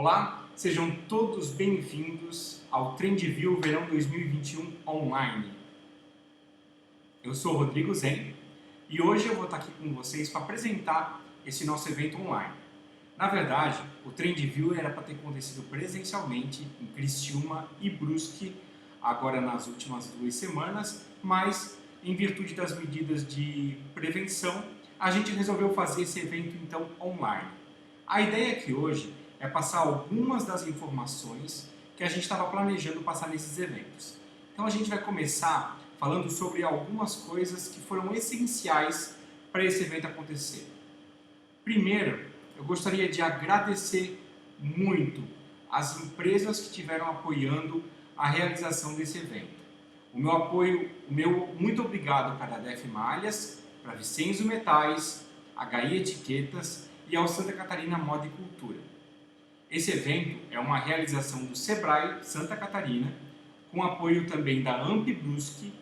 Olá, sejam todos bem-vindos ao TrendView Verão 2021 Online. Eu sou o Rodrigo Zen e hoje eu vou estar aqui com vocês para apresentar esse nosso evento online. Na verdade, o TrendView era para ter acontecido presencialmente em Criciúma e Brusque, agora nas últimas 2 semanas, mas em virtude das medidas de prevenção, a gente resolveu fazer esse evento então online. A ideia aqui hoje é passar algumas das informações que a gente estava planejando passar nesses eventos. Então a gente vai começar falando sobre algumas coisas que foram essenciais para esse evento acontecer. Primeiro, eu gostaria de agradecer muito as empresas que estiveram apoiando a realização desse evento. O meu muito obrigado para a Def Malhas, para Vicenzo Metais, a HI Etiquetas e ao Santa Catarina Moda e Cultura. Esse evento é uma realização do Sebrae Santa Catarina, com apoio também da AMP Brusque,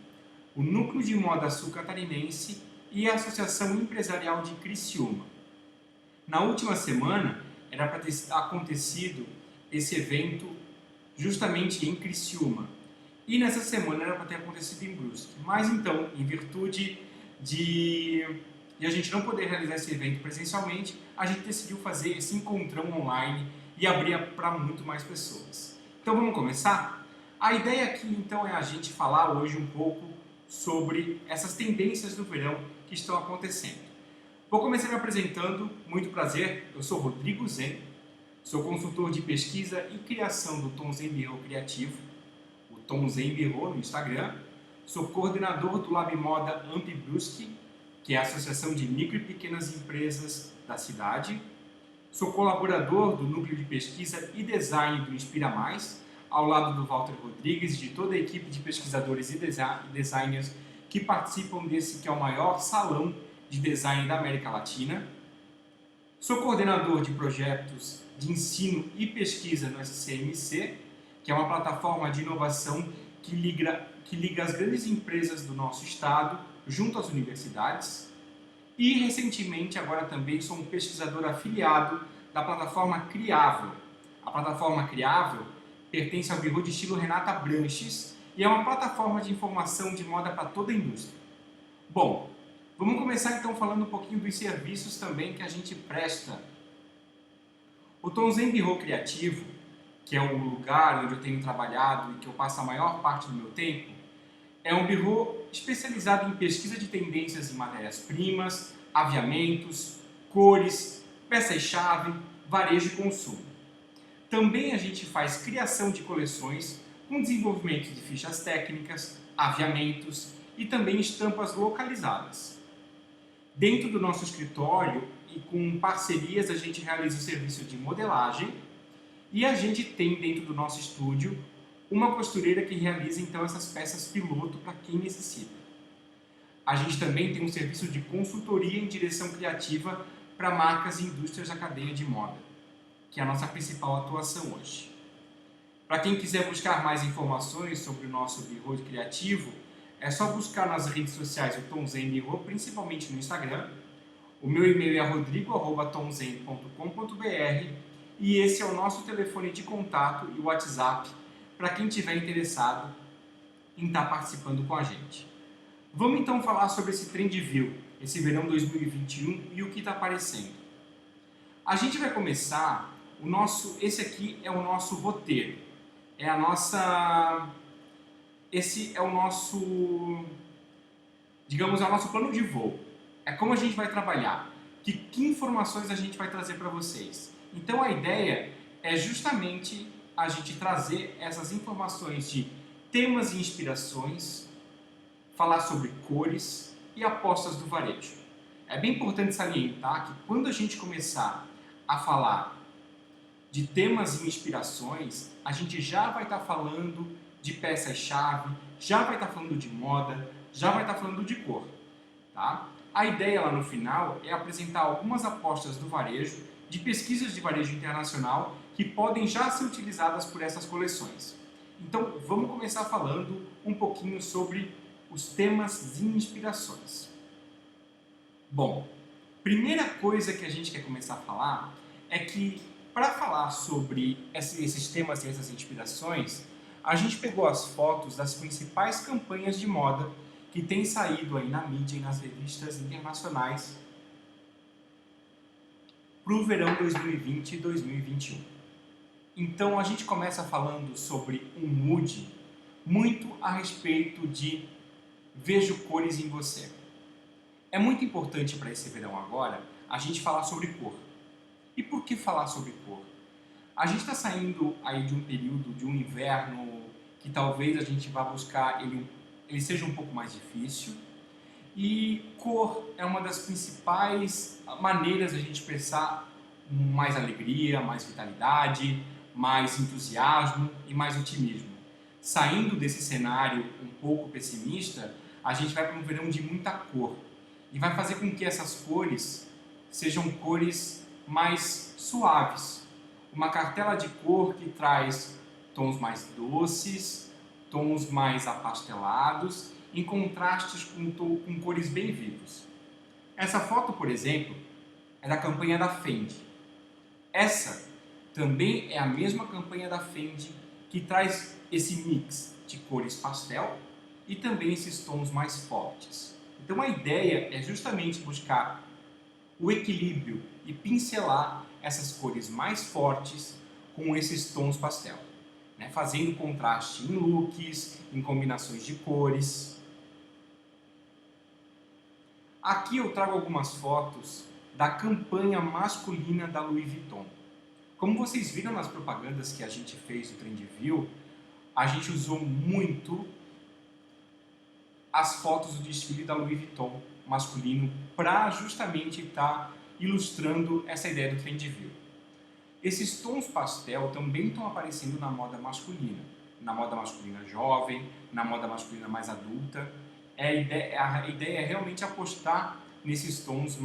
o Núcleo de Moda Sul Catarinense e a Associação Empresarial de Criciúma. Na última semana, era para ter acontecido esse evento justamente em Criciúma. E nessa semana era para ter acontecido em Brusque. Mas então, em virtude de a gente não poder realizar esse evento presencialmente, a gente decidiu fazer esse encontrão online e abrir para muito mais pessoas. Então vamos começar? A ideia aqui então é a gente falar hoje um pouco sobre essas tendências do verão que estão acontecendo. Vou começar me apresentando, muito prazer, eu sou Rodrigo Zen, sou consultor de pesquisa e criação do Tom Zen Bureau Criativo, o Tom Zen Bureau no Instagram, sou coordenador do Lab Moda AMP Brusque, que é a Associação de Micro e Pequenas Empresas da cidade, sou colaborador do Núcleo de Pesquisa e Design do Inspira Mais, ao lado do Walter Rodrigues e de toda a equipe de pesquisadores e designers que participam desse que é o maior salão de design da América Latina. Sou coordenador de projetos de ensino e pesquisa no SCMC, que é uma plataforma de inovação que liga as grandes empresas do nosso estado junto às universidades. E recentemente, agora também, sou um pesquisador afiliado da plataforma Criável. A plataforma Criável pertence ao Bureau de Estilo Renata Branches e é uma plataforma de informação de moda para toda a indústria. Bom, vamos começar então falando um pouquinho dos serviços também que a gente presta. O Tom Zen Bureau Criativo, que é o lugar onde eu tenho trabalhado e que eu passo a maior parte do meu tempo, é um bureau especializado em pesquisa de tendências em matérias-primas, aviamentos, cores, peças-chave, varejo e consumo. Também a gente faz criação de coleções com desenvolvimento de fichas técnicas, aviamentos e também estampas localizadas. Dentro do nosso escritório e com parcerias a gente realiza o serviço de modelagem e a gente tem dentro do nosso estúdio uma costureira que realiza então essas peças piloto para quem necessita. A gente também tem um serviço de consultoria em direção criativa para marcas e indústrias da cadeia de moda, que é a nossa principal atuação hoje. Para quem quiser buscar mais informações sobre o nosso Bureau Criativo, é só buscar nas redes sociais o Tom Zen Bureau, principalmente no Instagram. O meu e-mail é rodrigo@tomzen.com.br e esse é o nosso telefone de contato e WhatsApp para quem estiver interessado em estar participando com a gente. Vamos então falar sobre esse TrendView, esse verão 2021 e o que está aparecendo. A gente vai começar, esse aqui é o nosso roteiro, esse é o nosso, digamos, é o nosso plano de voo. É como a gente vai trabalhar, que informações a gente vai trazer para vocês. Então a ideia é justamente a gente trazer essas informações de temas e inspirações, falar sobre cores e apostas do varejo. É bem importante salientar que quando a gente começar a falar de temas e inspirações, a gente já vai estar falando de peças-chave, já vai estar falando de moda, já vai estar falando de cor. Tá? A ideia lá no final é apresentar algumas apostas do varejo, de pesquisas de varejo internacional, que podem já ser utilizadas por essas coleções. Então, vamos começar falando um pouquinho sobre os temas e inspirações. Bom, primeira coisa que a gente quer começar a falar é que Para falar sobre esses temas e essas inspirações, a gente pegou as fotos das principais campanhas de moda que têm saído aí na mídia e nas revistas internacionais para o verão 2020 e 2021. Então a gente começa falando sobre um mood muito a respeito de vejo cores em você. É muito importante para esse verão agora a gente falar sobre cor. E por que falar sobre cor? A gente está saindo aí de um período, de um inverno, que talvez a gente vá buscar ele seja um pouco mais difícil. E cor é uma das principais maneiras de a gente expressar mais alegria, mais vitalidade, mais entusiasmo e mais otimismo. Saindo desse cenário um pouco pessimista, a gente vai para um verão de muita cor e vai fazer com que essas cores sejam cores mais suaves. Uma cartela de cor que traz tons mais doces, tons mais apastelados, em contrastes com cores bem vivos. Essa foto, por exemplo, é da campanha da Fendi. Essa também é a mesma campanha da Fendi que traz esse mix de cores pastel e também esses tons mais fortes. Então a ideia é justamente buscar o equilíbrio e pincelar essas cores mais fortes com esses tons pastel, né? Fazendo contraste em looks, em combinações de cores. Aqui eu trago algumas fotos da campanha masculina da Louis Vuitton. Como vocês viram nas propagandas que a gente fez do Trendview, a gente usou muito as fotos do desfile da Louis Vuitton masculino para justamente estar ilustrando essa ideia do Trendview. Esses tons pastel também estão aparecendo na moda masculina jovem, na moda masculina mais adulta. A ideia é realmente apostar nesses tons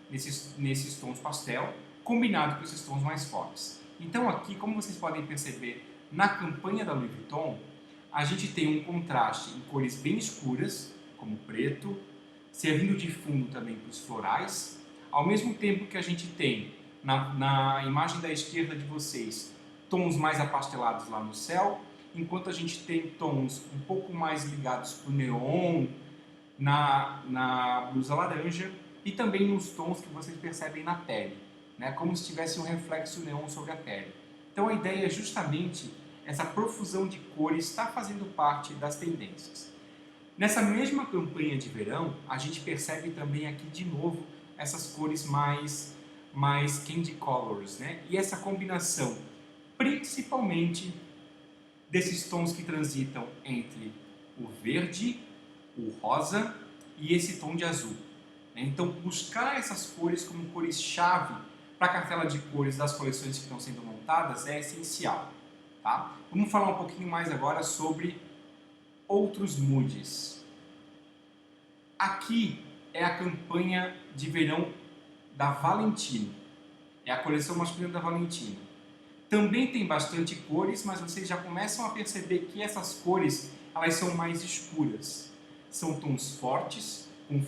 nesses tons pastel, combinado com esses tons mais fortes. Então aqui, como vocês podem perceber, na campanha da Louis Vuitton, a gente tem um contraste em cores bem escuras, como preto, servindo de fundo também para os florais, ao mesmo tempo que a gente tem, na imagem da esquerda de vocês, tons mais apastelados lá no céu, enquanto a gente tem tons um pouco mais ligados para o neon na blusa laranja e também nos tons que vocês percebem na pele, né? Como se tivesse um reflexo neon sobre a pele. Então a ideia é justamente essa profusão de cores está fazendo parte das tendências. Nessa mesma campanha de verão, a gente percebe também aqui de novo essas cores mais candy colors, né? E essa combinação, principalmente desses tons que transitam entre o verde, o rosa e esse tom de azul. Então, buscar essas cores como cores-chave para a cartela de cores das coleções que estão sendo montadas é essencial. Tá? Vamos falar um pouquinho mais agora sobre outros moods. Aqui é a campanha de verão da Valentino. É a coleção masculina da Valentino. Também tem bastante cores, mas vocês já começam a perceber que essas cores elas são mais escuras. São tons fortes, com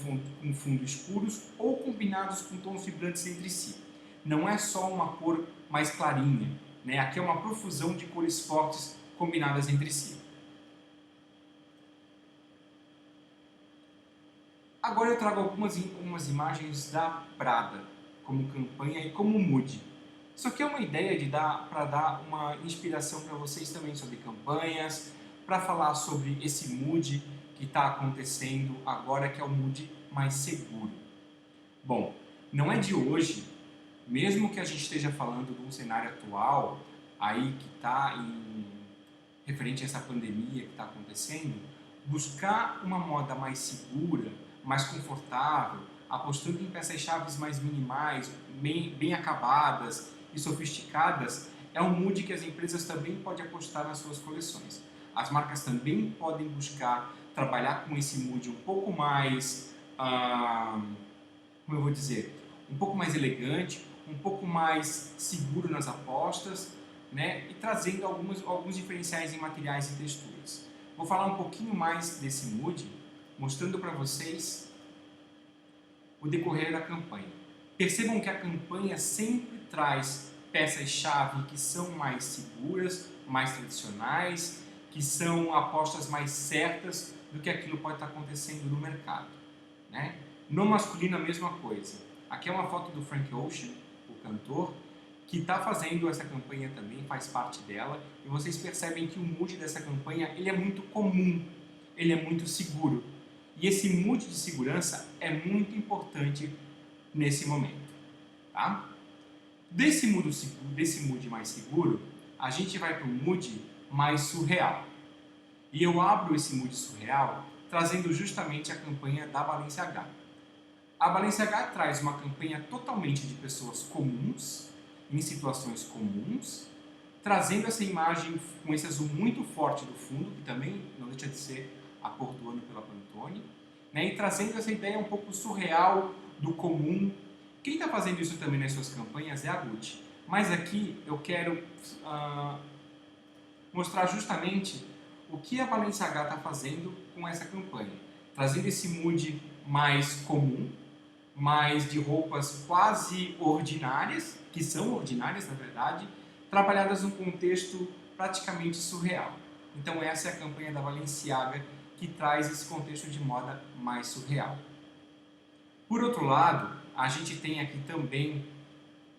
fundo escuros ou combinados com tons vibrantes entre si. Não é só uma cor mais clarinha, né? Aqui é uma profusão de cores fortes combinadas entre si. Agora eu trago algumas imagens da Prada como campanha e como mood. Isso aqui é uma ideia para dar uma inspiração para vocês também sobre campanhas, para falar sobre esse mood que está acontecendo agora, que é o mood mais seguro. Bom, não é de hoje, mesmo que a gente esteja falando de um cenário atual, aí que está referente a essa pandemia que está acontecendo, buscar uma moda mais segura, mais confortável, apostando em peças-chave mais minimais, bem acabadas e sofisticadas, é um mood que as empresas também podem apostar nas suas coleções. As marcas também podem buscar trabalhar com esse mood um pouco mais, como eu vou dizer, um pouco mais elegante, um pouco mais seguro nas apostas, né? E trazendo alguns diferenciais em materiais e texturas. Vou falar um pouquinho mais desse mood, mostrando para vocês o decorrer da campanha. Percebam que a campanha sempre traz peças-chave que são mais seguras, mais tradicionais, que são apostas mais certas do que aquilo pode estar acontecendo no mercado, né? No masculino, a mesma coisa. Aqui é uma foto do Frank Ocean, o cantor, que está fazendo essa campanha também, faz parte dela, e vocês percebem que o mood dessa campanha ele é muito comum, ele é muito seguro. E esse mood de segurança é muito importante nesse momento, tá? Desse mood mais seguro, a gente vai para um mood mais surreal. E eu abro esse mood surreal trazendo justamente a campanha da Balenciaga. A Balenciaga traz uma campanha totalmente de pessoas comuns, em situações comuns, trazendo essa imagem com esse azul muito forte do fundo, que também não deixa de ser a cor do ano pela Pantone, né? E trazendo essa ideia um pouco surreal do comum. Quem está fazendo isso também nas suas campanhas é a Gucci. Mas aqui eu quero mostrar justamente o que a Balenciaga está fazendo com essa campanha. Trazendo esse mood mais comum, mais de roupas quase ordinárias, que são ordinárias na verdade, trabalhadas num contexto praticamente surreal. Então essa é a campanha da Balenciaga que traz esse contexto de moda mais surreal. Por outro lado, a gente tem aqui também,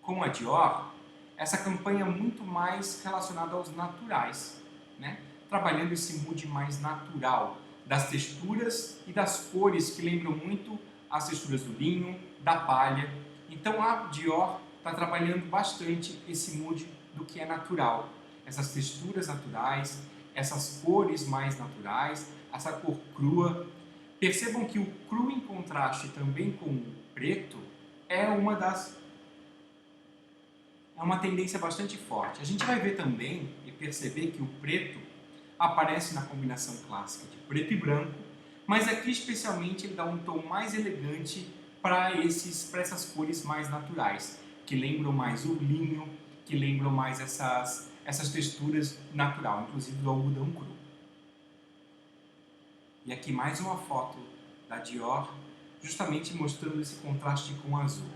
com a Dior, essa campanha muito mais relacionada aos naturais, né? Trabalhando esse mood mais natural, das texturas e das cores que lembram muito as texturas do linho, da palha. Então a Dior está trabalhando bastante esse mood do que é natural, essas texturas naturais, essas cores mais naturais, essa cor crua. Percebam que o cru em contraste também com o preto é uma tendência bastante forte. A gente vai ver também e perceber que o preto aparece na combinação clássica de preto e branco, mas aqui especialmente ele dá um tom mais elegante para essas cores mais naturais, que lembram mais o linho, que lembram mais essas texturas natural, inclusive do algodão cru. E aqui mais uma foto da Dior, justamente mostrando esse contraste com o azul.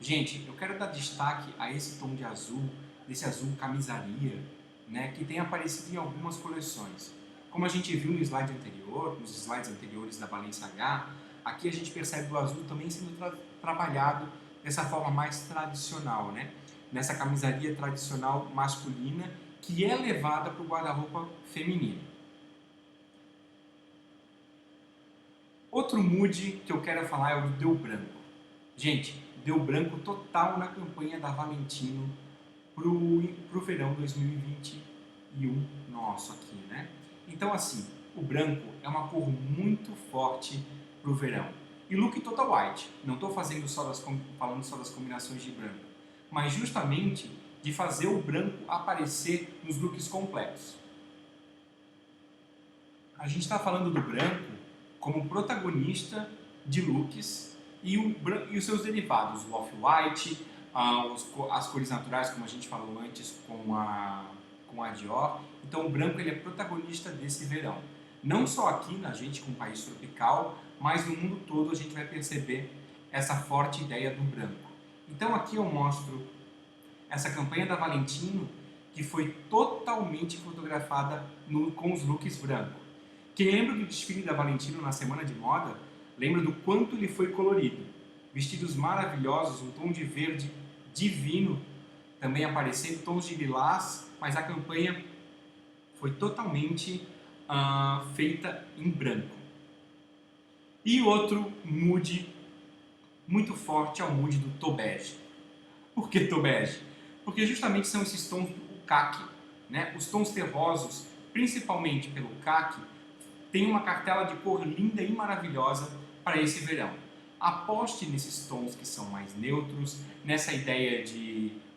Gente, eu quero dar destaque a esse tom de azul, desse azul camisaria, né, que tem aparecido em algumas coleções. Como a gente viu no slide anterior, nos slides anteriores da Balenciaga, aqui a gente percebe o azul também sendo trabalhado dessa forma mais tradicional, né? Nessa camisaria tradicional masculina que é levada para o guarda-roupa feminino. Outro mood que eu quero falar é o do Deu Branco. Gente, deu branco total na campanha da Valentino pro verão 2021 nosso aqui, né? Então assim, o branco é uma cor muito forte pro verão. E look total white, não estou falando só das combinações de branco, mas justamente de fazer o branco aparecer nos looks completos. A gente está falando do branco como protagonista de looks e os seus derivados, o off-white, as cores naturais, como a gente falou antes com a Dior. Então o branco ele é protagonista desse verão. Não só aqui na gente, com um país tropical, mas no mundo todo a gente vai perceber essa forte ideia do branco. Então aqui eu mostro essa campanha da Valentino que foi totalmente fotografada com os looks brancos. Quem lembra do desfile da Valentino na Semana de Moda, lembra do quanto ele foi colorido. Vestidos maravilhosos, um tom de verde divino, também aparecendo tons de lilás, mas a campanha foi totalmente feita em branco. E outro mood muito forte é o mood do Tobege. Por que Tobege? Porque justamente são esses tons do caqui, né? Os tons terrosos, principalmente pelo caqui, tem uma cartela de cor linda e maravilhosa para esse verão. Aposte nesses tons que são mais neutros, nessa ideia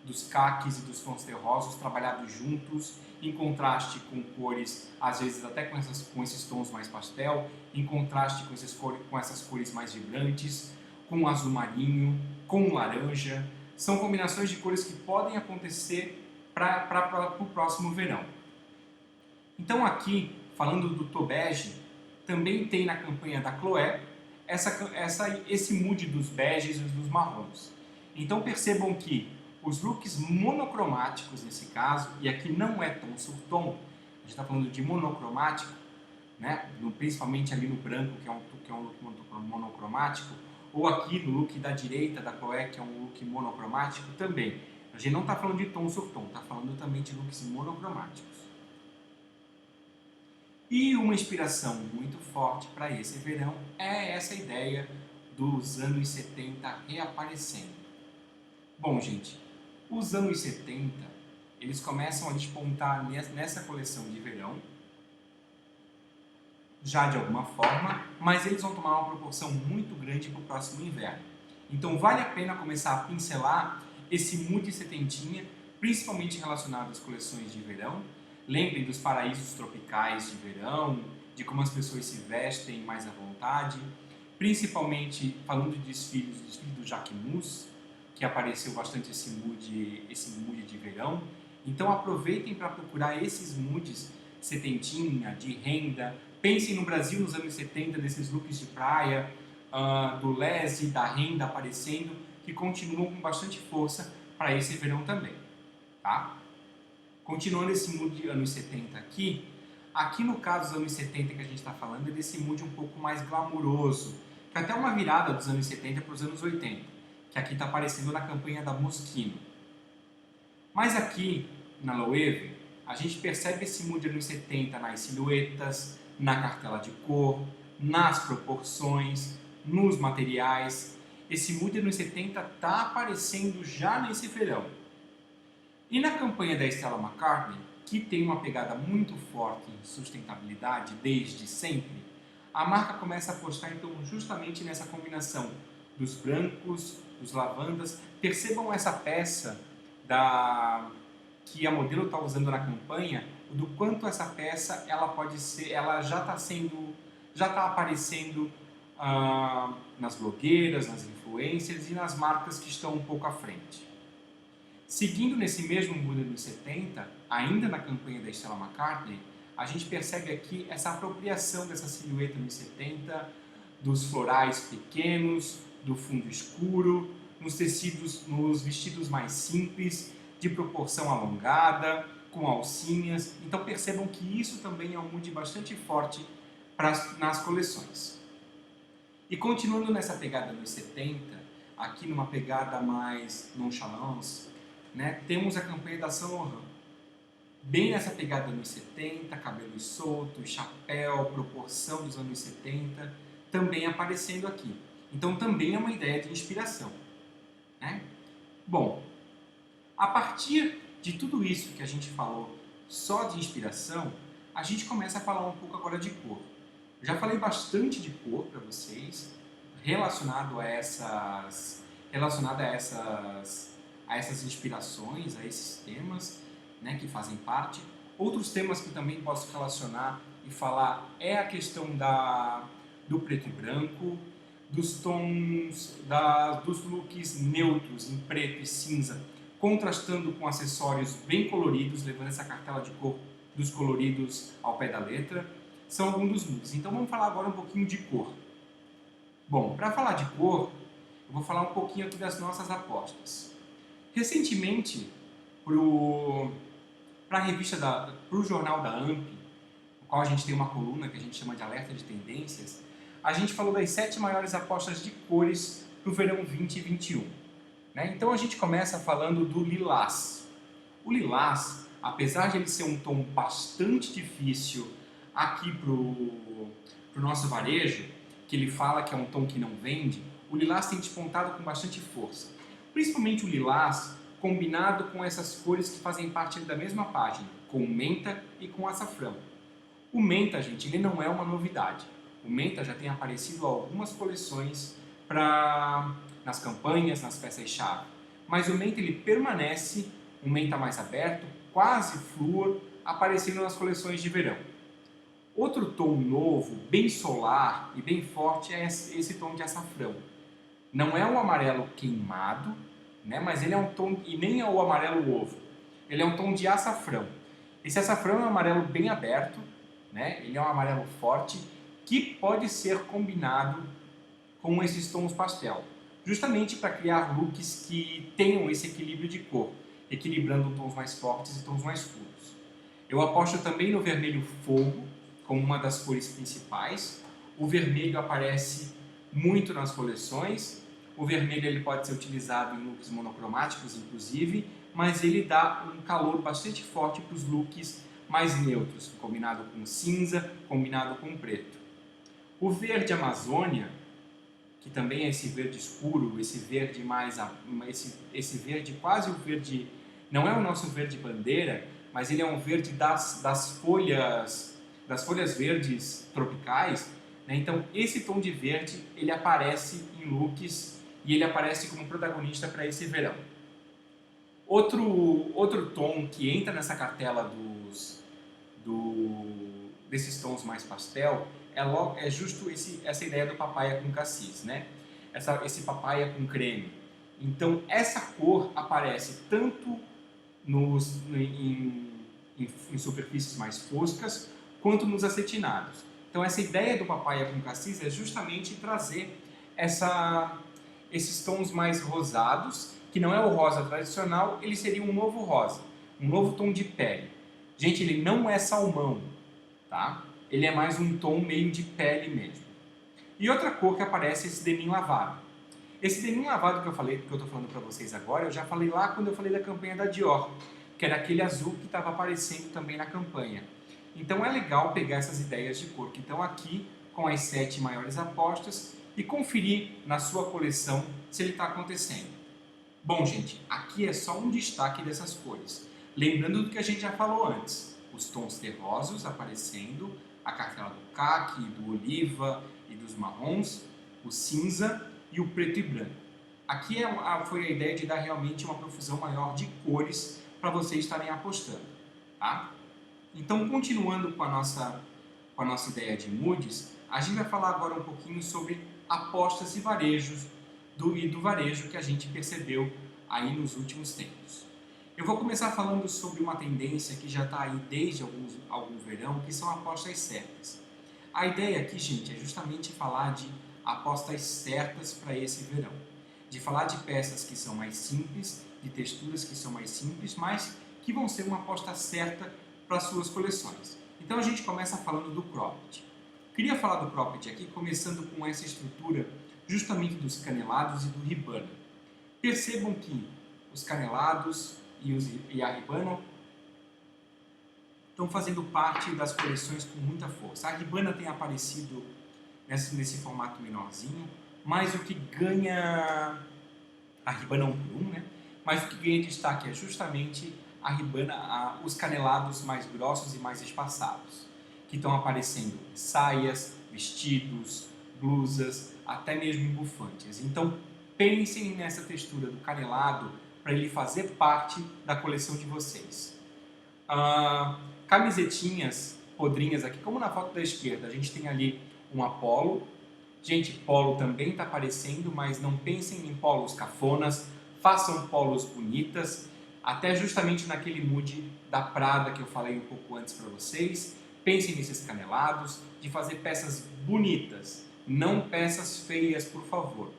dos caques e dos tons terrosos trabalhados juntos, em contraste com cores, às vezes até com esses tons mais pastel, em contraste com essas cores mais vibrantes, com azul marinho, com laranja. São combinações de cores que podem acontecer para o próximo verão. Então aqui, falando do Tobege, também tem na campanha da Chloé esse mood dos beges e dos marrons. Então percebam que os looks monocromáticos nesse caso, e aqui não é tom sur tom, a gente está falando de monocromático, né? Principalmente ali no branco, que é um look monocromático, ou aqui no look da direita da Chloé, que é um look monocromático também. A gente não está falando de tom sur tom, está falando também de looks monocromáticos. E uma inspiração muito forte para esse verão é essa ideia dos anos 70 reaparecendo. Bom, gente, os anos 70, eles começam a despontar nessa coleção de verão, já de alguma forma, mas eles vão tomar uma proporção muito grande para o próximo inverno. Então vale a pena começar a pincelar esse mood setentinha, principalmente relacionado às coleções de verão. Lembrem dos paraísos tropicais de verão, de como as pessoas se vestem mais à vontade, principalmente falando de desfile do Jacquemus, que apareceu bastante esse mood de verão. Então aproveitem para procurar esses moods setentinha, de renda. Pensem no Brasil nos anos 70, desses looks de praia, do lese, da renda aparecendo, que continuam com bastante força para esse verão também, tá? Continuando esse mood de anos 70 aqui no caso dos anos 70 que a gente está falando é desse mood um pouco mais glamuroso, que é até uma virada dos anos 70 para os anos 80, que aqui está aparecendo na campanha da Moschino. Mas aqui, na Loewe, a gente percebe esse mood anos 70 nas silhuetas, na cartela de cor, nas proporções, nos materiais. Esse mood anos 70 está aparecendo já nesse verão. E na campanha da Stella McCartney, que tem uma pegada muito forte em sustentabilidade desde sempre, a marca começa a apostar então justamente nessa combinação dos brancos, dos lavandas. Percebam essa peça que a modelo está usando na campanha, do quanto essa peça ela já está aparecendo nas blogueiras, nas influencers e nas marcas que estão um pouco à frente. Seguindo nesse mesmo mood dos 70, ainda na campanha da Stella McCartney, a gente percebe aqui essa apropriação dessa silhueta nos 70, dos florais pequenos, do fundo escuro, nos tecidos, nos vestidos mais simples, de proporção alongada, com alcinhas. Então percebam que isso também é um mood bastante forte nas coleções. E continuando nessa pegada dos 70, aqui numa pegada mais nonchalance, né, temos a campanha da Saint Laurent. Bem nessa pegada dos anos 70, cabelos soltos, chapéu, proporção dos anos 70, também aparecendo aqui. Então também é uma ideia de inspiração, né? Bom, a partir de tudo isso que a gente falou só de inspiração, a gente começa a falar um pouco agora de cor. Eu já falei bastante de cor para vocês, relacionado a essas inspirações, a esses temas, né, que fazem parte. Outros temas que também posso relacionar e falar é a questão do preto e branco, dos tons, dos looks neutros em preto e cinza, contrastando com acessórios bem coloridos, levando essa cartela de cor dos coloridos ao pé da letra. São alguns dos looks. Então vamos falar agora um pouquinho de cor. Bom, para falar de cor, eu vou falar um pouquinho aqui das nossas apostas. Recentemente, para o jornal da AMP, no qual a gente tem uma coluna que a gente chama de Alerta de Tendências, a gente falou das 7 maiores apostas de cores para o verão 2021. Né? Então a gente começa falando do lilás. O lilás, apesar de ele ser um tom bastante difícil aqui para o nosso varejo, que ele fala que é um tom que não vende, o lilás tem despontado com bastante força. Principalmente o lilás combinado com essas cores que fazem parte da mesma página, com menta e com açafrão. O menta, gente, ele não é uma novidade. O menta já tem aparecido em algumas coleções nas campanhas, nas peças-chave. Mas o menta ele permanece um menta mais aberto, quase flúor, aparecendo nas coleções de verão. Outro tom novo, bem solar e bem forte é esse tom de açafrão. Não é um amarelo queimado, né, mas ele é um tom, e nem é o amarelo ovo, ele é um tom de açafrão. Esse açafrão é um amarelo bem aberto, né, ele é um amarelo forte, que pode ser combinado com esses tons pastel. justamente para criar looks que tenham esse equilíbrio de cor, equilibrando tons mais fortes e tons mais escuros. Eu aposto também no vermelho fogo, como uma das cores principais. O vermelho aparece muito nas coleções. O vermelho ele pode ser utilizado em looks monocromáticos, inclusive, mas ele dá um calor bastante forte para os looks mais neutros, combinado com cinza, combinado com preto. O verde Amazônia, que também é esse verde escuro, esse verde esse verde quase o verde, não é o nosso verde bandeira, mas ele é um verde das folhas verdes tropicais, né? Então esse tom de verde ele aparece em looks e ele aparece como protagonista para esse verão. Outro tom que entra nessa cartela desses tons mais pastel é justo essa ideia do papaya com cassis, né? Esse papaya com creme. Então essa cor aparece tanto em superfícies mais foscas quanto nos acetinados. Então essa ideia do papaya com cassis é justamente trazer esses tons mais rosados, que não é o rosa tradicional, ele seria um novo rosa, um novo tom de pele. Gente, ele não é salmão, tá? Ele é mais um tom meio de pele mesmo. E outra cor que aparece é esse denim lavado. Esse denim lavado que eu estou falando para vocês agora, eu já falei lá quando eu falei da campanha da Dior, que era aquele azul que estava aparecendo também na campanha. Então é legal pegar essas ideias de cor que estão aqui com as 7 maiores apostas e conferir na sua coleção se ele está acontecendo. Bom, gente, aqui é só um destaque dessas cores. Lembrando do que a gente já falou antes, os tons terrosos aparecendo, a cartela do caqui, do oliva e dos marrons, o cinza e o preto e branco. Aqui foi a ideia de dar realmente uma profusão maior de cores para vocês estarem apostando, tá? Então, continuando com a nossa ideia de moods, a gente vai falar agora um pouquinho sobre apostas e varejos do varejo que a gente percebeu aí nos últimos tempos. Eu vou começar falando sobre uma tendência que já está aí desde algum verão, que são apostas certas. A ideia aqui, gente, é justamente falar de apostas certas para esse verão. De falar de peças que são mais simples, de texturas que são mais simples, mas que vão ser uma aposta certa para suas coleções. Então a gente começa falando do cropped. Queria falar do cropped aqui, começando com essa estrutura justamente dos canelados e do Ribbana. Percebam que os canelados e a Ribbana estão fazendo parte das coleções com muita força. A Ribbana tem aparecido nesse formato menorzinho, mas o que ganha a Ribbana 1 por 1, né? Mas o que ganha destaque é justamente a Ribbana, os canelados mais grossos e mais espaçados, que estão aparecendo em saias, vestidos, blusas, até mesmo em bufantes. Então pensem nessa textura do canelado para ele fazer parte da coleção de vocês. Camisetinhas podrinhas aqui, como na foto da esquerda, a gente tem ali uma polo. Gente, polo também está aparecendo, mas não pensem em polos cafonas, façam polos bonitas, até justamente naquele mood da Prada que eu falei um pouco antes para vocês. Pensem nesses canelados, de fazer peças bonitas, não peças feias, por favor.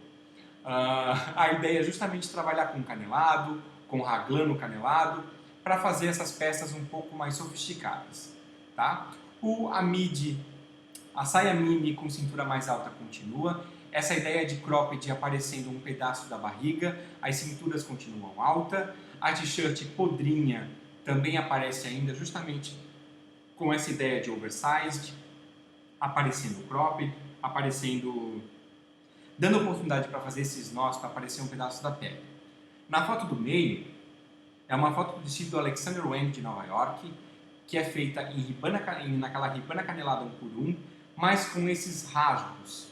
A ideia é justamente trabalhar com canelado, com raglan no canelado, para fazer essas peças um pouco mais sofisticadas, tá? A saia mini com cintura mais alta continua. Essa ideia de cropped aparecendo um pedaço da barriga, as cinturas continuam alta. A t-shirt podrinha também aparece ainda justamente com essa ideia de oversized, aparecendo cropped, dando oportunidade para fazer esses nós, para aparecer um pedaço da pele. Na foto do meio, é uma foto do vestido do Alexander Wang de Nova York, que é feita naquela Ribbana canelada 1 por 1, mas com esses rasgos.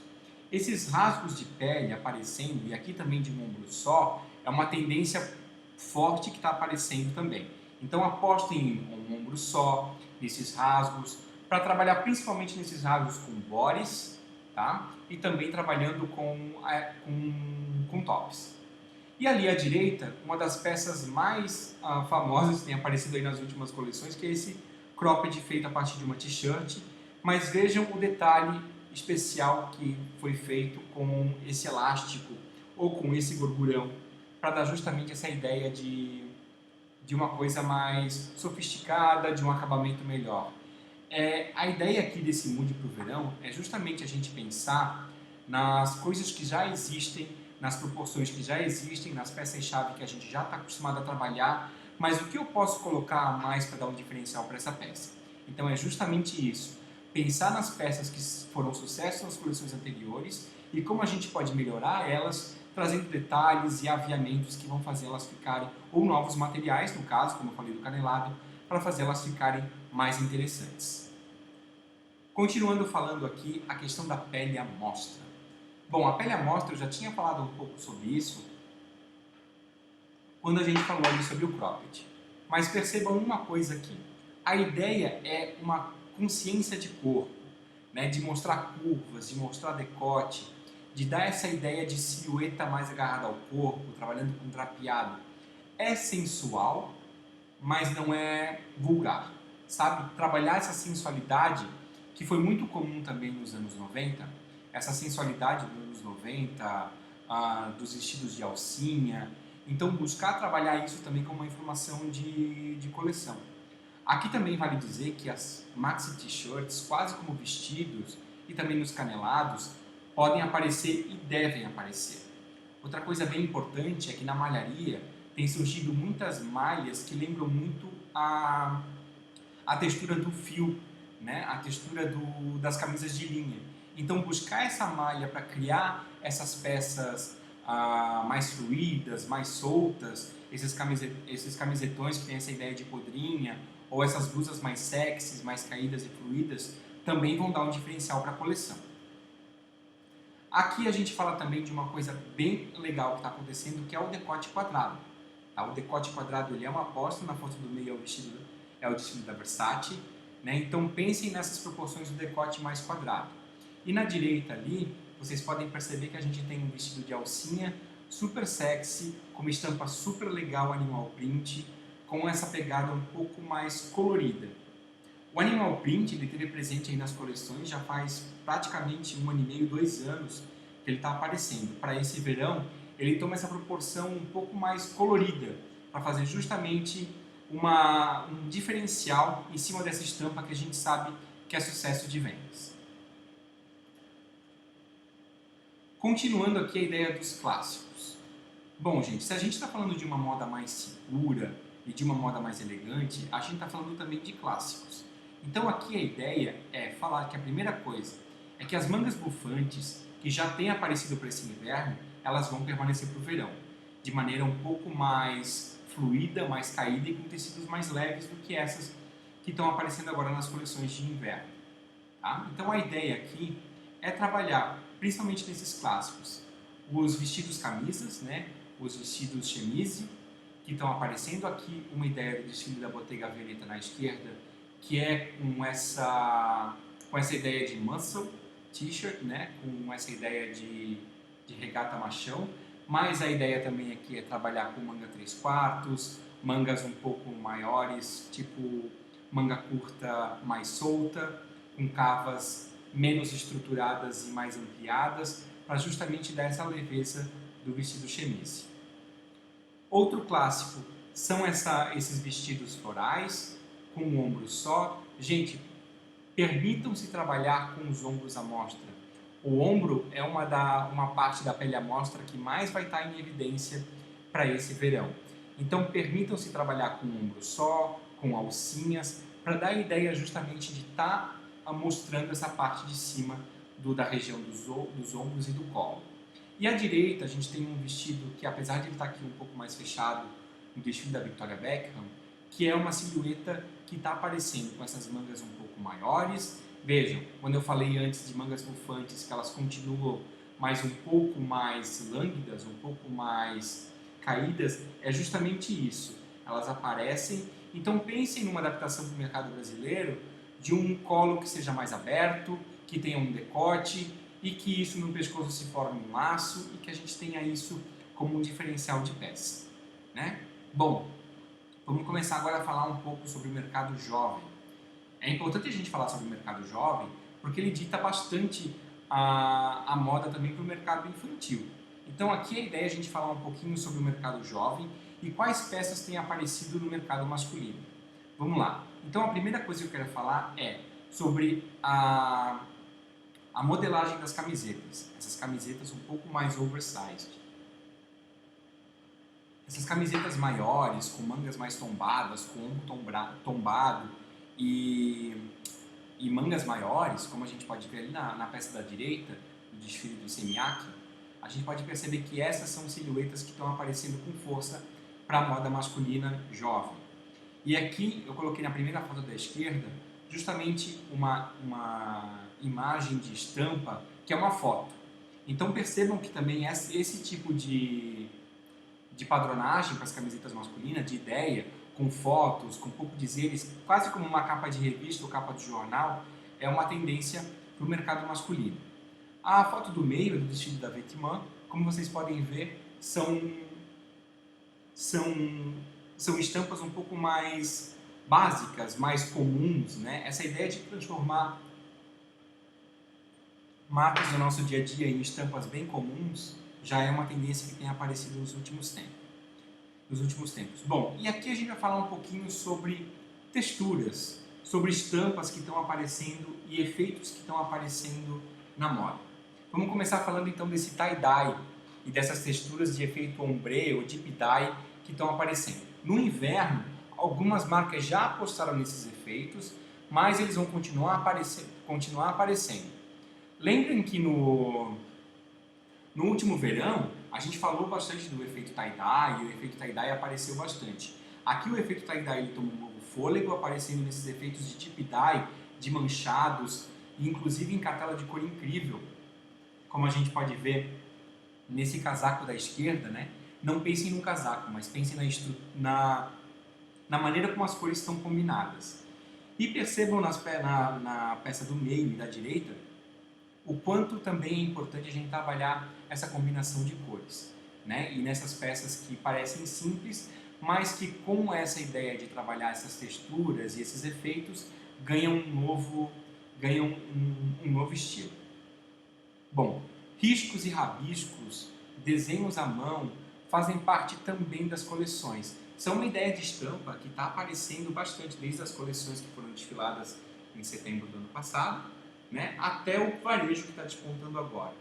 Esses rasgos de pele aparecendo, e aqui também de um ombro só, é uma tendência forte que está aparecendo também. Então apostem em um ombro só, nesses rasgos, para trabalhar principalmente nesses rasgos com bodies, tá? E também trabalhando com tops. E ali à direita, uma das peças mais famosas que tem aparecido aí nas últimas coleções, que é esse cropped feito a partir de uma t-shirt, mas vejam o detalhe especial que foi feito com esse elástico ou com esse gorgurão, para dar justamente essa ideia de uma coisa mais sofisticada, de um acabamento melhor. A ideia aqui desse mood para o verão é justamente a gente pensar nas coisas que já existem, nas proporções que já existem, nas peças-chave que a gente já está acostumado a trabalhar, mas o que eu posso colocar a mais para dar um diferencial para essa peça? Então é justamente isso, pensar nas peças que foram sucesso nas coleções anteriores e como a gente pode melhorar elas, trazendo detalhes e aviamentos que vão fazer elas ficarem, ou novos materiais, no caso, como eu falei do canelado, para fazer elas ficarem mais interessantes. Continuando falando aqui a questão da pele à mostra. Bom, a pele à mostra eu já tinha falado um pouco sobre isso quando a gente falou ali sobre o cropped. Mas percebam uma coisa aqui. A ideia é uma consciência de corpo, né? De mostrar curvas, de mostrar decote, de dar essa ideia de silhueta mais agarrada ao corpo, trabalhando com drapeado. É sensual, mas não é vulgar, sabe? Trabalhar essa sensualidade, que foi muito comum também nos anos 90, essa sensualidade dos anos 90, dos vestidos de alcinha. Então, buscar trabalhar isso também como uma informação de coleção. Aqui também vale dizer que as maxi t-shirts, quase como vestidos e também nos canelados, podem aparecer e devem aparecer. Outra coisa bem importante é que na malharia tem surgido muitas malhas que lembram muito a textura do fio, né? A textura das camisas de linha. Então, buscar essa malha para criar essas peças mais fluídas, mais soltas, esses camisetões que têm essa ideia de podrinha, ou essas blusas mais sexys, mais caídas e fluídas, também vão dar um diferencial para a coleção. Aqui a gente fala também de uma coisa bem legal que está acontecendo, que é o decote quadrado. Tá? O decote quadrado ele é uma aposta, na foto do meio é o vestido da Versace, né? Então pensem nessas proporções do decote mais quadrado. E na direita ali, vocês podem perceber que a gente tem um vestido de alcinha super sexy, com uma estampa super legal animal print, com essa pegada um pouco mais colorida. O animal print ele teve presente aí nas coleções já faz praticamente 1 ano e meio, 2 anos que ele está aparecendo. Para esse verão, ele toma essa proporção um pouco mais colorida, para fazer justamente um diferencial em cima dessa estampa que a gente sabe que é sucesso de vendas. Continuando aqui a ideia dos clássicos. Bom, gente, se a gente está falando de uma moda mais segura e de uma moda mais elegante, a gente está falando também de clássicos. Então aqui a ideia é falar que a primeira coisa é que as mangas bufantes, que já têm aparecido para esse inverno, elas vão permanecer para o verão, de maneira um pouco mais fluida, mais caída e com tecidos mais leves do que essas que estão aparecendo agora nas coleções de inverno. Tá? Então a ideia aqui é trabalhar, principalmente nesses clássicos, os vestidos camisas, né? Os vestidos chemise, que estão aparecendo aqui, uma ideia do desfile da Bottega Veneta na esquerda, que é com essa ideia de muscle t-shirt, né? Com essa ideia de regata machão, mas a ideia também aqui é trabalhar com manga 3/4, mangas um pouco maiores, tipo manga curta mais solta, com cavas menos estruturadas e mais ampliadas, para justamente dar essa leveza do vestido chemise. Outro clássico são esses vestidos florais, com o ombro só. Gente, permitam-se trabalhar com os ombros à mostra. O ombro é uma parte da pele à mostra que mais vai estar em evidência para esse verão. Então, permitam-se trabalhar com o ombro só, com alcinhas, para dar a ideia justamente de estar mostrando essa parte de cima da região dos ombros e do colo. E à direita, a gente tem um vestido que, apesar de ele estar aqui um pouco mais fechado, um vestido da Victoria Beckham, que é uma silhueta que está aparecendo com essas mangas um pouco maiores. Vejam, quando eu falei antes de mangas bufantes, que elas continuam mais um pouco mais lânguidas, um pouco mais caídas, é justamente isso. Elas aparecem. Então pensem numa adaptação para o mercado brasileiro de um colo que seja mais aberto, que tenha um decote e que isso no pescoço se forme um laço e que a gente tenha isso como um diferencial de peça, né? Bom, vamos começar agora a falar um pouco sobre o mercado jovem. É importante a gente falar sobre o mercado jovem porque ele dita bastante a moda também para o mercado infantil. Então aqui a ideia é a gente falar um pouquinho sobre o mercado jovem e quais peças têm aparecido no mercado masculino. Vamos lá. Então a primeira coisa que eu quero falar é sobre a modelagem das camisetas. Essas camisetas um pouco mais oversized. Essas camisetas maiores, com mangas mais tombadas, com ombro tombado e mangas maiores, como a gente pode ver ali na peça da direita, no desfile do Semiaki, a gente pode perceber que essas são silhuetas que estão aparecendo com força para a moda masculina jovem. E aqui eu coloquei na primeira foto da esquerda justamente uma imagem de estampa que é uma foto. Então percebam que também esse tipo de padronagem para as camisetas masculinas, de ideia, com fotos, com pouco dizeres, quase como uma capa de revista ou capa de jornal, é uma tendência para o mercado masculino. A foto do meio, do vestido da Vêtement, como vocês podem ver, são estampas um pouco mais básicas, mais comuns, né? Essa ideia de transformar marcas do nosso dia a dia em estampas bem comuns já é uma tendência que tem aparecido nos últimos tempos. Bom, e aqui a gente vai falar um pouquinho sobre texturas, sobre estampas que estão aparecendo e efeitos que estão aparecendo na moda. Vamos começar falando então desse tie-dye e dessas texturas de efeito ombre ou deep dye que estão aparecendo. No inverno, algumas marcas já apostaram nesses efeitos, mas eles vão continuar aparecendo. Lembrem que no último verão, a gente falou bastante do efeito tie-dye, e o efeito tie-dye apareceu bastante. Aqui o efeito tie-dye ele toma um novo fôlego, aparecendo nesses efeitos de deep dye, de manchados, e inclusive em cartela de cor incrível, como a gente pode ver nesse casaco da esquerda, né? Não pensem no casaco, mas pensem na maneira como as cores estão combinadas. E percebam na peça do meio e da direita o quanto também é importante a gente trabalhar essa combinação de cores, né? E nessas peças que parecem simples, mas que com essa ideia de trabalhar essas texturas e esses efeitos ganham um novo estilo. Bom, riscos e rabiscos, desenhos à mão, fazem parte também das coleções. São uma ideia de estampa que está aparecendo bastante desde as coleções que foram desfiladas em setembro do ano passado, né, até o varejo que está despontando agora.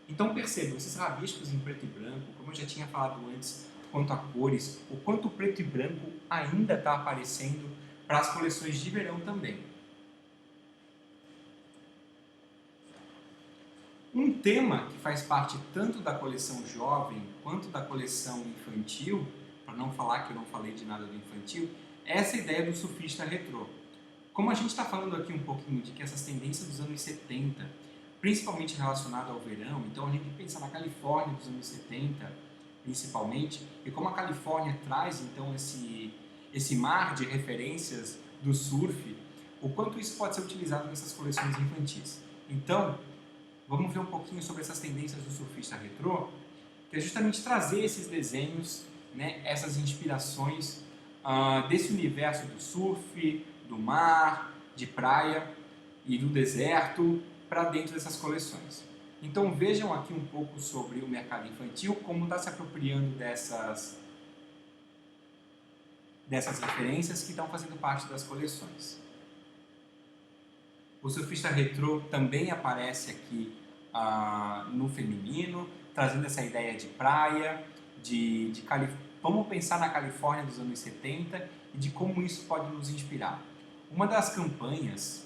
Então percebam, esses rabiscos em preto e branco, como eu já tinha falado antes, quanto a cores, o quanto o preto e branco ainda está aparecendo para as coleções de verão também. Um tema que faz parte tanto da coleção jovem quanto da coleção infantil, para não falar que eu não falei de nada do infantil, é essa ideia do surfista retrô. Como a gente está falando aqui um pouquinho de que essas tendências dos anos 70, principalmente relacionadas ao verão, então a gente pensa na Califórnia dos anos 70, principalmente, e como a Califórnia traz então esse mar de referências do surf, o quanto isso pode ser utilizado nessas coleções infantis. Então, vamos ver um pouquinho sobre essas tendências do surfista retrô, que é justamente trazer esses desenhos, né, essas inspirações desse universo do surf, do mar, de praia e do deserto para dentro dessas coleções. Então vejam aqui um pouco sobre o mercado infantil, como está se apropriando dessas referências que estão fazendo parte das coleções. O surfista retrô também aparece aqui no feminino, trazendo essa ideia de praia, vamos pensar na Califórnia dos anos 70 e de como isso pode nos inspirar. Uma das campanhas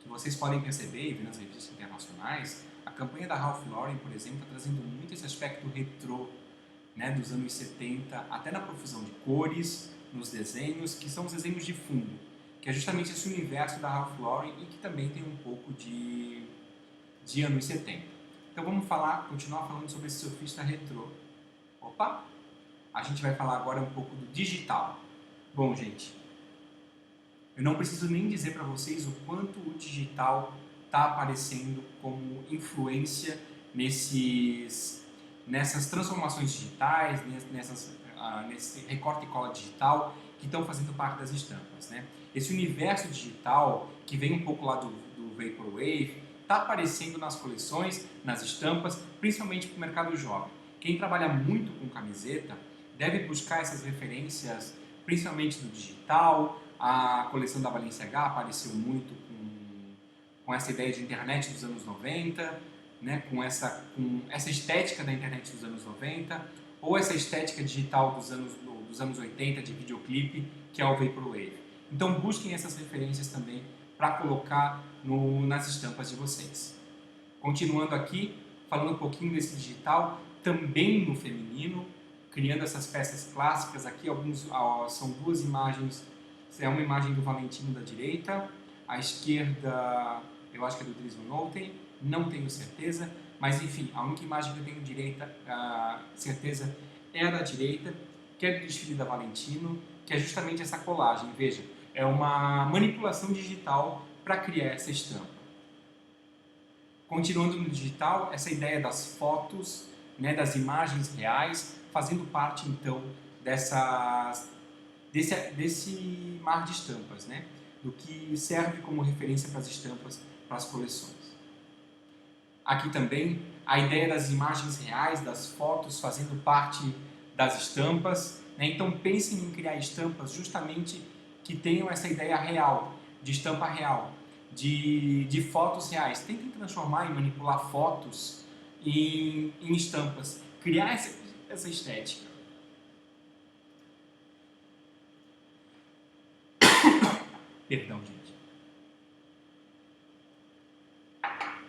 que vocês podem perceber e ver nas revistas internacionais, a campanha da Ralph Lauren, por exemplo, está trazendo muito esse aspecto retrô, né, dos anos 70, até na profusão de cores, nos desenhos, que são os desenhos de fundo, que é justamente esse universo da Ralph Lauren e que também tem um pouco de anos 70. Então vamos continuar falando sobre esse surfista retrô. Opa! A gente vai falar agora um pouco do digital. Bom, gente, eu não preciso nem dizer para vocês o quanto o digital está aparecendo como influência nessas transformações digitais, nesse recorte e cola digital que estão fazendo parte das estampas, né? Esse universo digital que vem um pouco lá do Vaporwave está aparecendo nas coleções, nas estampas, principalmente para o mercado jovem. Quem trabalha muito com camiseta deve buscar essas referências, principalmente do digital. A coleção da Balenciaga apareceu muito com essa ideia de internet dos anos 90, né? com essa estética da internet dos anos 90, ou essa estética digital dos anos 80 de videoclipe, que é o Vaporwave. Então busquem essas referências também para colocar nas estampas de vocês. Continuando aqui, falando um pouquinho desse digital, também no feminino, criando essas peças clássicas. Aqui são duas imagens. É uma imagem do Valentino da direita, a esquerda eu acho que é do Dries Van Noten, não tenho certeza, mas enfim, a única imagem que eu tenho certeza é a da direita, que é do desfile da Valentino, que é justamente essa colagem. Veja, é uma manipulação digital para criar essa estampa. Continuando no digital, essa ideia das fotos, né, das imagens reais, fazendo parte então desse mar de estampas, né, do que serve como referência para as estampas, para as coleções. Aqui também a ideia das imagens reais, das fotos fazendo parte das estampas, né? Então pensem em criar estampas justamente que tenham essa ideia real, de estampa real, de fotos reais. Tentem transformar e manipular fotos em estampas, criar essa estética. Perdão, gente.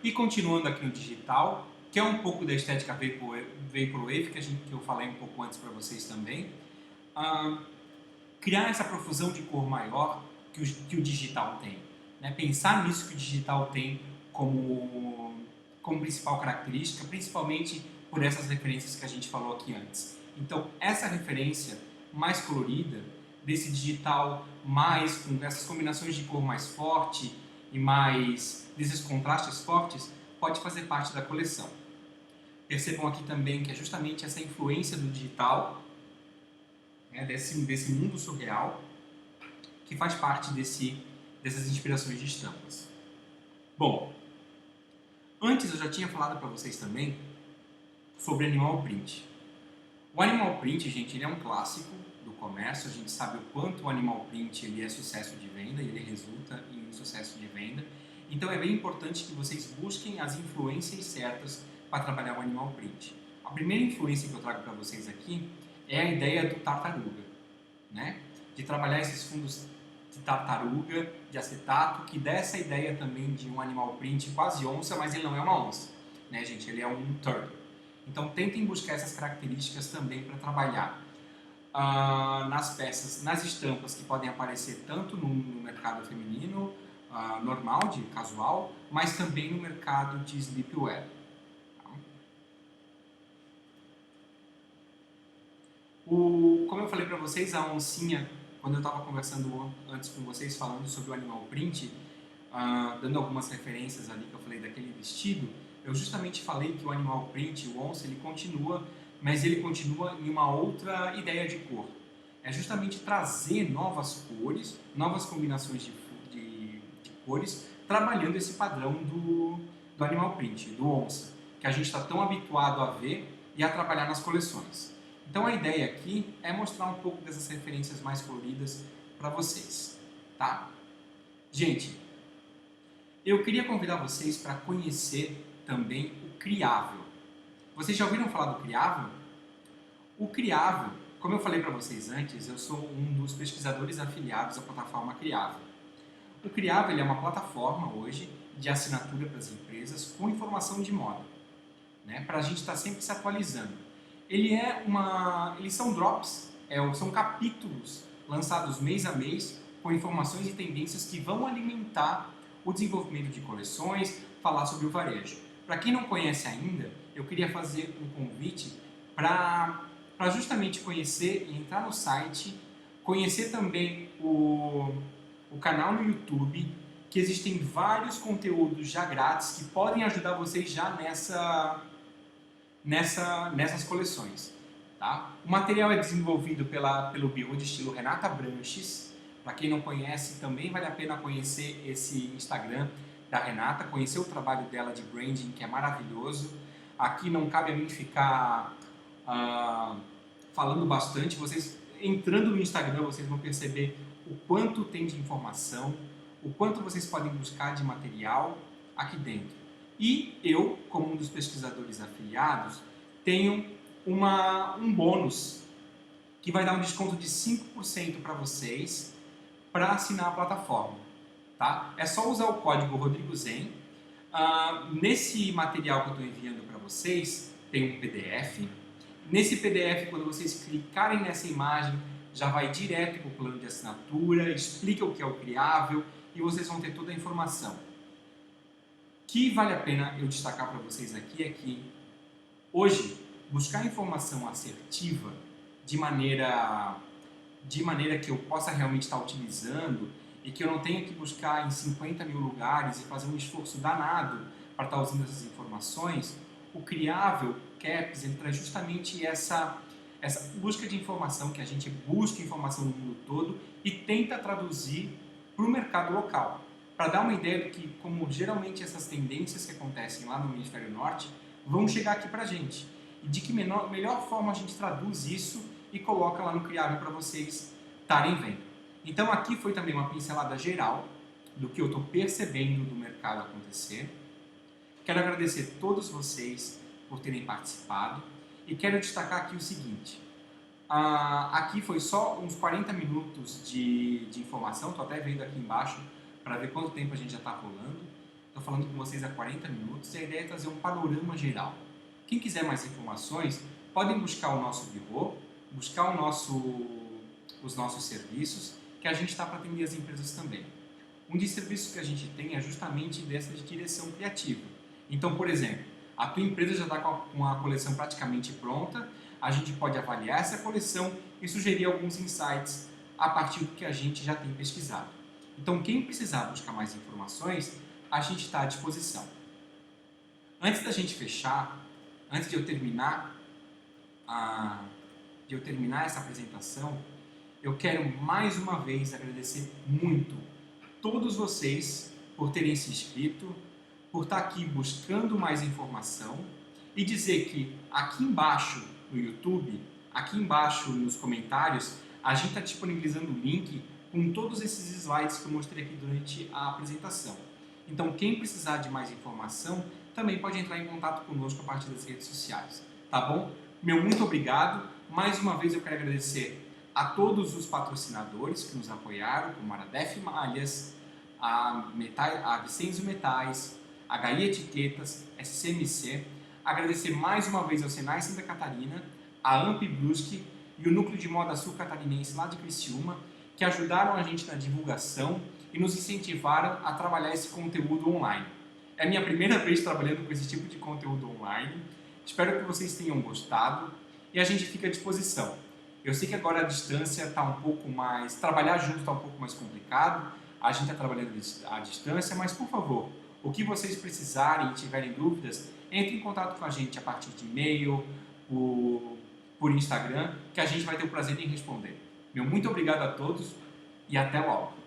E continuando aqui no digital, que é um pouco da estética Vaporwave, que eu falei um pouco antes para vocês também, criar essa profusão de cor maior que o digital tem. Né? Pensar nisso que o digital tem como principal característica, principalmente por essas referências que a gente falou aqui antes. Então, essa referência mais colorida, desse digital mais com essas combinações de cor mais forte e mais desses contrastes fortes, pode fazer parte da coleção. Percebam aqui também que é justamente essa influência do digital, né, desse mundo surreal, que faz parte dessas inspirações de estampas. Bom, antes eu já tinha falado para vocês também sobre animal print. O animal print, gente, ele é um clássico do comércio. A gente sabe o quanto o animal print ele é sucesso de venda, ele resulta em sucesso de venda. Então é bem importante que vocês busquem as influências certas para trabalhar o animal print. A primeira influência que eu trago para vocês aqui é a ideia do tartaruga, né? De trabalhar esses fundos de tartaruga, de acetato, que dá essa ideia também de um animal print quase onça, mas ele não é uma onça, né, gente? Ele é um turtle. Então tentem buscar essas características também para trabalhar nas peças, nas estampas que podem aparecer tanto no mercado feminino normal, de casual, mas também no mercado de sleepwear. Como eu falei para vocês, a oncinha, quando eu estava conversando antes com vocês, falando sobre o animal print, dando algumas referências ali que eu falei daquele vestido, eu justamente falei que o animal print, o onça, ele continua, mas ele continua em uma outra ideia de cor. É justamente trazer novas cores, novas combinações de cores, trabalhando esse padrão do animal print, do onça, que a gente está tão habituado a ver e a trabalhar nas coleções. Então a ideia aqui é mostrar um pouco dessas referências mais coloridas para vocês, tá? Gente, eu queria convidar vocês para conhecer também o Criável. Vocês já ouviram falar do Criável? O Criável, como eu falei para vocês antes, eu sou um dos pesquisadores afiliados à plataforma Criável. O Criável é uma plataforma hoje de assinatura para as empresas com informação de moda, né? Para a gente estar sempre se atualizando. Eles são drops, são capítulos lançados mês a mês com informações e tendências que vão alimentar o desenvolvimento de coleções, falar sobre o varejo. Para quem não conhece ainda, eu queria fazer um convite para justamente conhecer e entrar no site, conhecer também o canal no YouTube, que existem vários conteúdos já grátis que podem ajudar vocês já nessas coleções. Tá? O material é desenvolvido pelo Birro de Estilo Renata Branches. Para quem não conhece, também vale a pena conhecer esse Instagram da Renata, conhecer o trabalho dela de branding, que é maravilhoso. Aqui não cabe a mim ficar falando bastante. Vocês entrando no Instagram, vocês vão perceber o quanto tem de informação, o quanto vocês podem buscar de material aqui dentro. E eu, como um dos pesquisadores afiliados, tenho um bônus que vai dar um desconto de 5% para vocês para assinar a plataforma. Tá? É só usar o código RodrigoZen. Nesse material que eu estou enviando para vocês, tem um PDF. Nesse PDF, quando vocês clicarem nessa imagem, já vai direto para o plano de assinatura, explica o que é o Criável e vocês vão ter toda a informação. O que vale a pena eu destacar para vocês aqui é que hoje, buscar informação assertiva de maneira que eu possa realmente estar utilizando e que eu não tenha que buscar em 50 mil lugares e fazer um esforço danado para estar usando essas informações, o Criável Caps ele traz justamente essa busca de informação, que a gente busca informação no mundo todo e tenta traduzir para o mercado local. Para dar uma ideia do que, como geralmente essas tendências que acontecem lá no Hemisfério Norte vão chegar aqui para a gente. E de que melhor forma a gente traduz isso e coloca lá no Criável para vocês estarem vendo. Então aqui foi também uma pincelada geral do que eu estou percebendo do mercado acontecer. Quero agradecer a todos vocês por terem participado e quero destacar aqui o seguinte. Aqui foi só uns 40 minutos de informação, estou até vendo aqui embaixo para ver quanto tempo a gente já está rolando. Estou falando com vocês há 40 minutos e a ideia é trazer um panorama geral. Quem quiser mais informações, podem buscar o nosso birô, buscar os nossos serviços, que a gente está para atender as empresas também. Um dos serviços que a gente tem é justamente dessa de direção criativa. Então, por exemplo, a tua empresa já está com a coleção praticamente pronta, a gente pode avaliar essa coleção e sugerir alguns insights a partir do que a gente já tem pesquisado. Então, quem precisar buscar mais informações, a gente está à disposição. Antes da gente fechar, antes de eu terminar essa apresentação, eu quero mais uma vez agradecer muito todos vocês por terem se inscrito, por estar aqui buscando mais informação e dizer que aqui embaixo no YouTube, aqui embaixo nos comentários, a gente está disponibilizando o link com todos esses slides que eu mostrei aqui durante a apresentação. Então, quem precisar de mais informação, também pode entrar em contato conosco a partir das redes sociais, tá bom? Meu muito obrigado. Mais uma vez eu quero agradecer a todos os patrocinadores que nos apoiaram, como a Aradef Malhas, a Vicenzo Metais, a Gaia Etiquetas, SCMC. Agradecer mais uma vez ao Senai Santa Catarina, a Amp Brusque e o Núcleo de Moda Sul Catarinense lá de Criciúma, que ajudaram a gente na divulgação e nos incentivaram a trabalhar esse conteúdo online. É a minha primeira vez trabalhando com esse tipo de conteúdo online. Espero que vocês tenham gostado e a gente fica à disposição. Eu sei que agora a distância está um pouco mais... Trabalhar junto está um pouco mais complicado, a gente está trabalhando à distância, mas por favor, o que vocês precisarem e tiverem dúvidas, entre em contato com a gente a partir de e-mail, por Instagram, que a gente vai ter o prazer em responder. Meu muito obrigado a todos e até logo!